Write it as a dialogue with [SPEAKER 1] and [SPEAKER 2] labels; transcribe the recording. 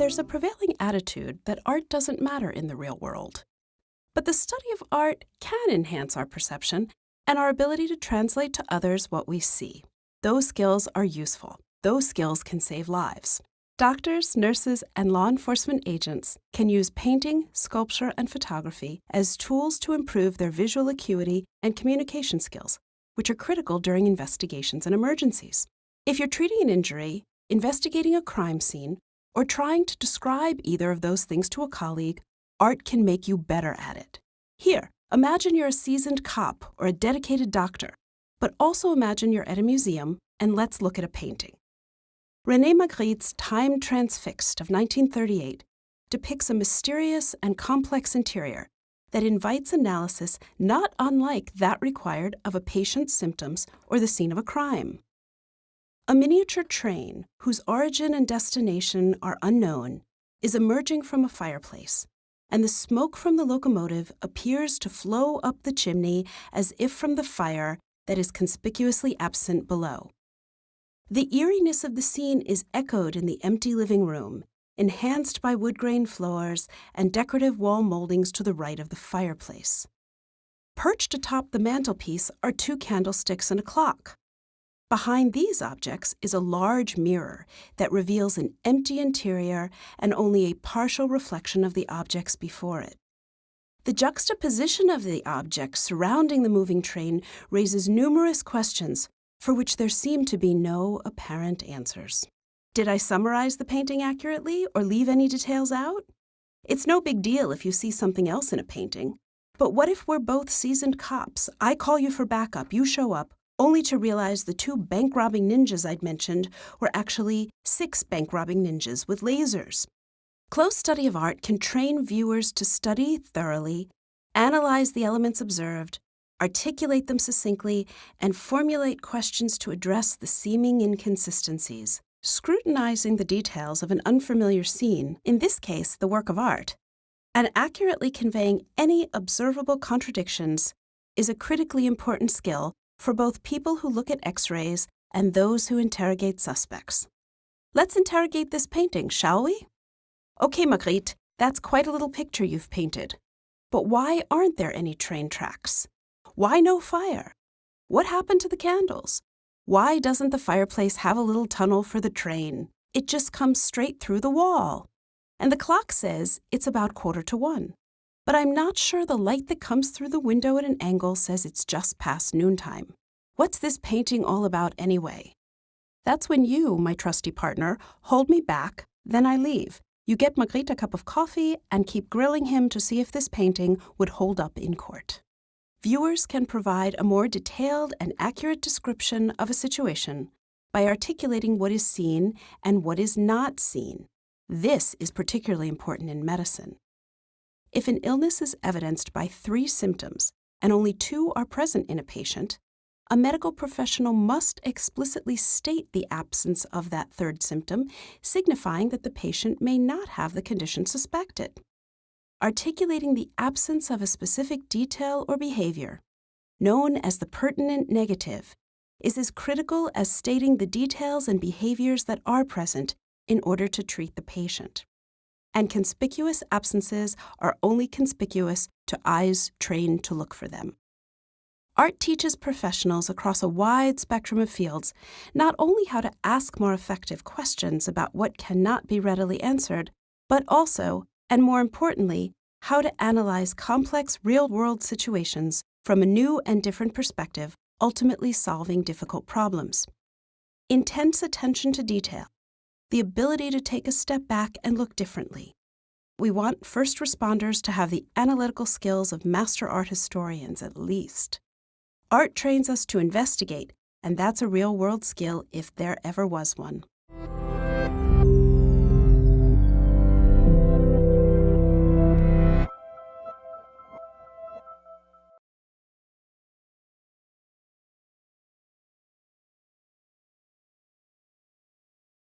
[SPEAKER 1] there's a prevailing attitude that art doesn't matter in the real world. But the study of art can enhance our perception and our ability to translate to others what we see. Those skills are useful. Those skills can save lives. Doctors, nurses, and law enforcement agents can use painting, sculpture, and photography as tools to improve their visual acuity and communication skills, which are critical during investigations and emergencies. If you're treating an injury, investigating a crime scene, or trying to describe either of those things to a colleague, art can make you better at it. Here, imagine you're a seasoned cop or a dedicated doctor, but also imagine you're at a museum, and let's look at a painting. René Magritte's Time Transfixed of 1938 depicts a mysterious and complex interior that invites analysis not unlike that required of a patient's symptoms or the scene of a crime. A miniature train, whose origin and destination are unknown, is emerging from a fireplace, and the smoke from the locomotive appears to flow up the chimney as if from the fire that is conspicuously absent below. The eeriness of the scene is echoed in the empty living room, enhanced by wood-grain floors and decorative wall moldings to the right of the fireplace. Perched atop the mantelpiece are 2 candlesticks and a clock. Behind these objects is a large mirror that reveals an empty interior and only a partial reflection of the objects before it. The juxtaposition of the objects surrounding the moving train raises numerous questions for which there seem to be no apparent answers. Did I summarize the painting accurately or leave any details out? It's no big deal if you see something else in a painting. But what if we're both seasoned cops? I call you for backup, you show up, only to realize the 2 bank-robbing ninjas I'd mentioned were actually 6 bank-robbing ninjas with lasers. Close study of art can train viewers to study thoroughly, analyze the elements observed, articulate them succinctly, and formulate questions to address the seeming inconsistencies. Scrutinizing the details of an unfamiliar scene, in this case the work of art, and accurately conveying any observable contradictions is a critically important skill for both people who look at X-rays and those who interrogate suspects. Let's interrogate this painting, shall we? Okay, Magritte, that's quite a little picture you've painted. But why aren't there any train tracks? Why no fire? What happened to the candles? Why doesn't the fireplace have a little tunnel for the train? It just comes straight through the wall. And the clock says it's about 1:45. But I'm not sure the light that comes through the window at an angle says it's just past noontime. What's this painting all about anyway? That's when you, my trusty partner, hold me back, then I leave. You get Magritte a cup of coffee and keep grilling him to see if this painting would hold up in court. Viewers can provide a more detailed and accurate description of a situation by articulating what is seen and what is not seen. This is particularly important in medicine. If an illness is evidenced by 3 symptoms and only 2 are present in a patient, a medical professional must explicitly state the absence of that 3rd symptom, signifying that the patient may not have the condition suspected. Articulating the absence of a specific detail or behavior, known as the pertinent negative, is as critical as stating the details and behaviors that are present in order to treat the patient. And conspicuous absences are only conspicuous to eyes trained to look for them. Art teaches professionals across a wide spectrum of fields not only how to ask more effective questions about what cannot be readily answered, but also, and more importantly, how to analyze complex real-world situations from a new and different perspective, ultimately solving difficult problems. Intense attention to detail, the ability to take a step back and look differently. We want first responders to have the analytical skills of master art historians at least. Art trains us to investigate, and that's a real-world skill if there ever was one.